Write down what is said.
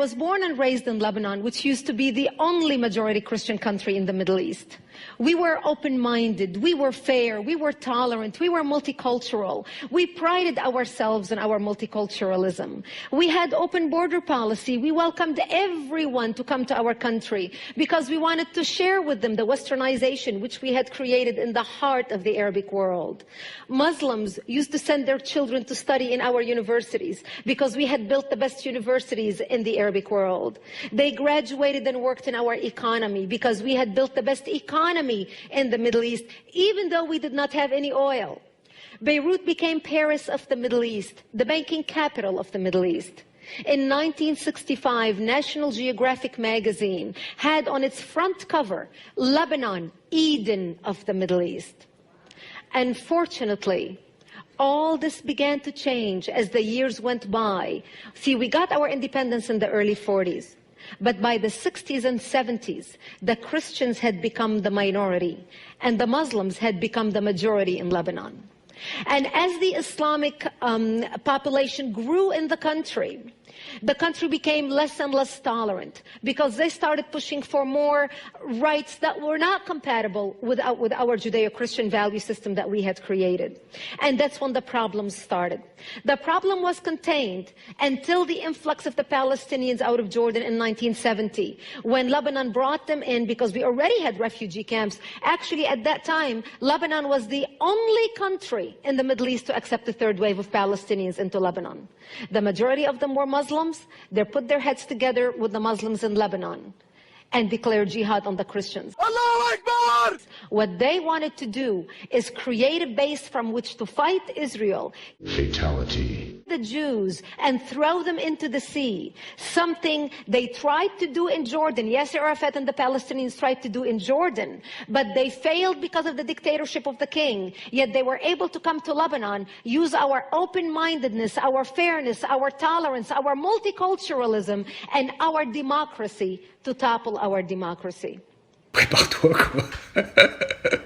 was born and raised in Lebanon, which used to be the only majority Christian country in the Middle East. We were open-minded, we were fair, we were tolerant, we were multicultural. We prided ourselves in our multiculturalism. We had open border policy. We welcomed everyone to come to our country because we wanted to share with them the westernization which we had created in the heart of the Arabic world. Muslims used to send their children to study in our universities because we had built the best universities in the Arabic world. They graduated and worked in our economy because we had built the best economy in the Middle East, even though we did not have any oil. Beirut became Paris of the Middle East, the banking capital of the Middle East. In 1965, National Geographic magazine had on its front cover, Lebanon, Eden of the Middle East. Unfortunately, all this began to change as the years went by. See, we got our independence in the early 40s. But by the 60s and 70s, the Christians had become the minority, and the Muslims had become the majority in Lebanon. And as the Islamic population grew in the country became less and less tolerant because they started pushing for more rights that were not compatible with our Judeo-Christian value system that we had created. And that's when the problems started. The problem was contained until the influx of the Palestinians out of Jordan in 1970, when Lebanon brought them in because we already had refugee camps. Actually, at that time, Lebanon was the only country in the Middle East to accept the third wave of Palestinians into Lebanon. The majority of them were Muslims. They put their heads together with the Muslims in Lebanon and declared jihad on the Christians. Allahu Akbar! What they wanted to do is create a base from which to fight Israel, fatality, the Jews, and throw them into the sea. Something they tried to do in Jordan. Yasser Arafat and the Palestinians tried to do in Jordan, but they failed because of the dictatorship of the king. Yet they were able to come to Lebanon, use our open-mindedness, our fairness, our tolerance, our multiculturalism, and our democracy to topple our democracy. Prépare-toi, quoi.